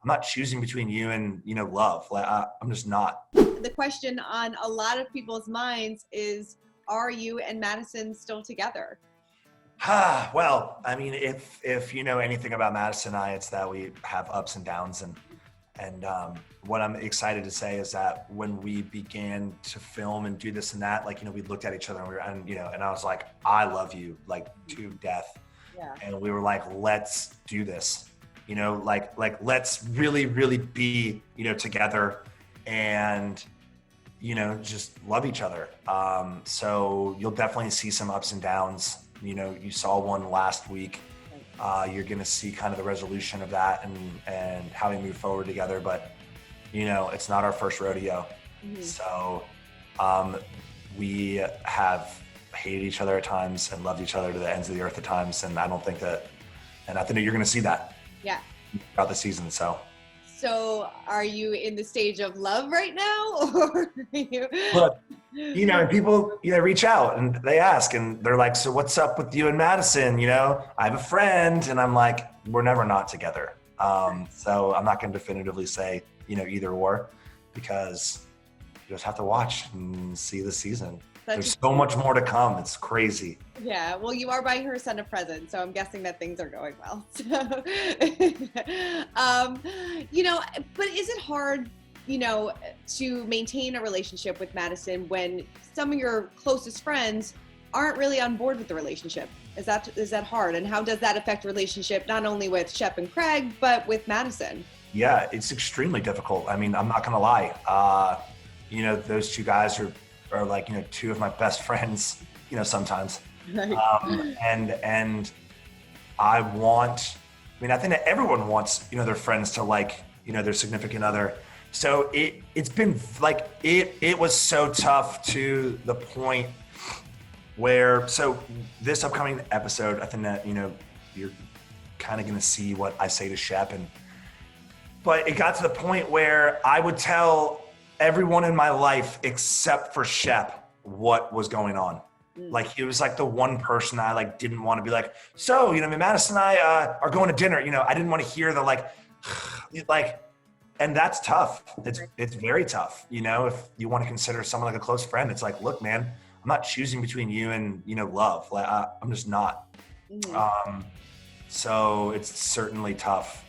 I'm not choosing between you and, love. Like, I'm just not. The question on a lot of people's minds is, are you and Madison still together? Well, I mean, if you know anything about Madison and I, it's that we have ups and downs, and what I'm excited to say is that when we began to film and do this and that, like, we looked at each other and I was like, I love you, like, to death. Yeah. And we were like, let's do this, like let's really, really be, together and, just love each other. So you'll definitely see some ups and downs. You saw one last week. You're going to see kind of the resolution of that and how we move forward together. But, it's not our first rodeo. Mm-hmm. So we have hated each other at times and loved each other to the ends of the earth at times. And I think you're going to see that throughout the season. So are you in the stage of love right now? Or are you... Look, and people, reach out and they ask and they're like, so what's up with you and Madison? I have a friend, and I'm like, we're never not together. So I'm not going to definitively say, either or, because you just have to watch and see the season. There's so much more to come. It's crazy. Yeah, well, you are buying her son a present, so I'm guessing that things are going well. So, but is it hard, to maintain a relationship with Madison when some of your closest friends aren't really on board with the relationship? Is that hard? And how does that affect relationship not only with Shep and Craig, but with Madison? Yeah, it's extremely difficult. I mean, I'm not gonna lie. Those two guys are like, two of my best friends, sometimes. Right. And I think that everyone wants, their friends to like, their significant other. So it's been like, it was so tough to the point where, so this upcoming episode, I think that, you're kind of going to see what I say to Shep. But it got to the point where I would tell everyone in my life except for Shep what was going on. Like, he was like the one person I like didn't want to be like, so, Madison and I are going to dinner. I didn't want to hear the like, and that's tough. It's very tough. If you want to consider someone like a close friend, it's like, look, man, I'm not choosing between you and, love. Like, I'm just not. Mm-hmm. So it's certainly tough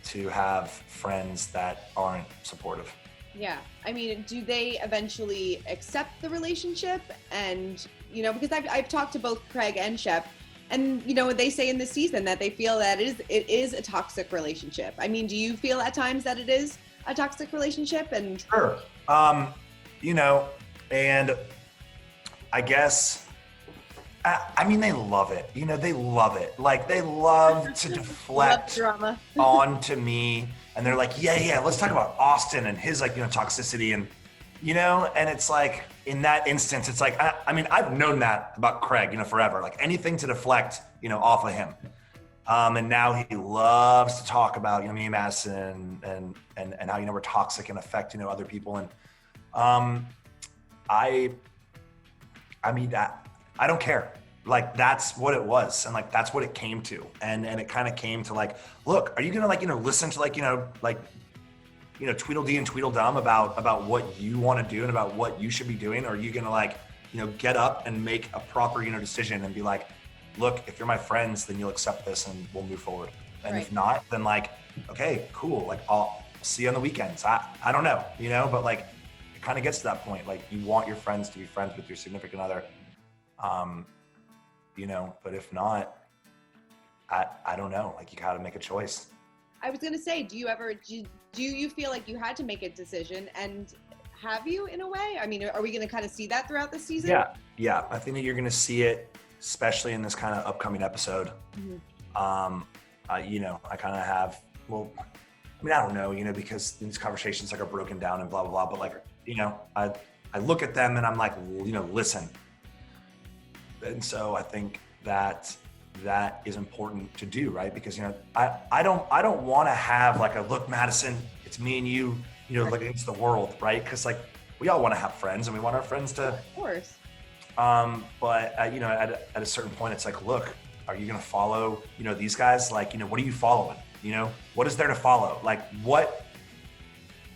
to have friends that aren't supportive. Yeah. I mean, do they eventually accept the relationship? And, because I've talked to both Craig and Shep, and, they say in this season that they feel that it is a toxic relationship. I mean, do you feel at times that it is a toxic relationship? And sure. And I guess, they love it. They love it. Like, they love to deflect drama onto me. And they're like, yeah, let's talk about Austen and his toxicity. And, and it's like, in that instance, it's like, I've known that about Craig, forever, like anything to deflect, off of him. And now he loves to talk about, me and Madison and how, we're toxic and affect, other people. And I don't care. Like, that's what it was. And like, that's what it came to. And it kind of came to like, look, are you going to listen to Tweedledee and Tweedledum about what you want to do and about what you should be doing? Or are you going to get up and make a proper, decision and be like, look, if you're my friends, then you'll accept this and we'll move forward. And If not, then like, okay, cool. Like, I'll see you on the weekends. I don't know, but like, it kind of gets to that point. Like, you want your friends to be friends with your significant other. But if not, I don't know, like, you got to make a choice. I was going to say, do you feel like you had to make a decision, and have you, in a way? I mean, are we going to kind of see that throughout the season? Yeah. I think that you're going to see it, especially in this kind of upcoming episode. Mm-hmm. I kind of have, I don't know, because these conversations like are broken down and blah, blah, blah. But like, I look at them and I'm like, listen. And so I think that is important to do, right? Because, I don't want to have like a, look, Madison, it's me and you, like against the world, right? Because like, we all want to have friends and we want our friends to. Of course. But at a certain point, it's like, look, are you going to follow, these guys? Like, what are you following? You know, what is there to follow? Like, what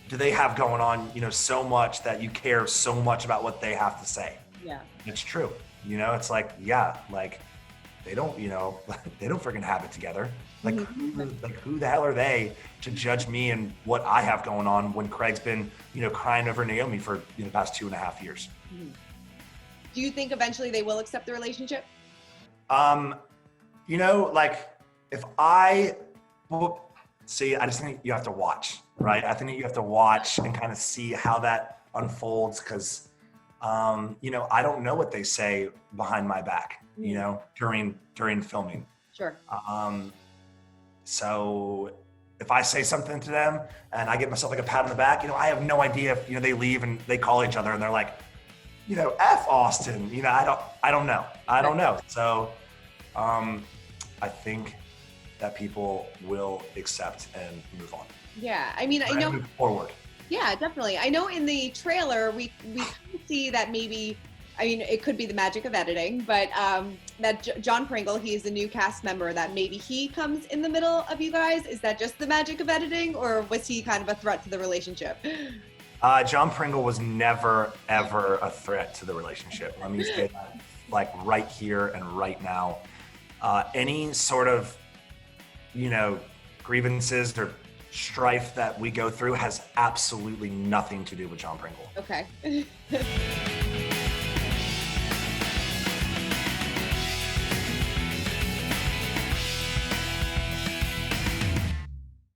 do they have going on, you know, so much that you care so much about what they have to say? Yeah. It's true. You know, it's like, yeah, like they don't, you know, they don't freaking have it together. Like, who the hell are they to judge me and what I have going on when Craig's been, you know, crying over Naomi for the past 2.5 years? Do you think eventually they will accept the relationship? You know, like well, see, I just think you have to watch, right? I think that you have to watch and kind of see how that unfolds because, you know, I don't know what they say behind my back, you know, during filming. Sure. So if I say something to them and I give myself like a pat on the back, you know, I have no idea if, you know, they leave and they call each other and they're like, you know, F Austen, you know, I don't know. So, I think that people will accept and move on. Yeah. I mean, I know. Move forward. Yeah, definitely. I know in the trailer we kind of see that maybe, I mean, it could be the magic of editing, but that John Pringle, he is a new cast member, that maybe he comes in the middle of you guys. Is that just the magic of editing, or was he kind of a threat to the relationship? John Pringle was never, ever a threat to the relationship. Let me say that, like, right here and right now. Any sort of, you know, grievances or strife that we go through has absolutely nothing to do with John Pringle. Okay.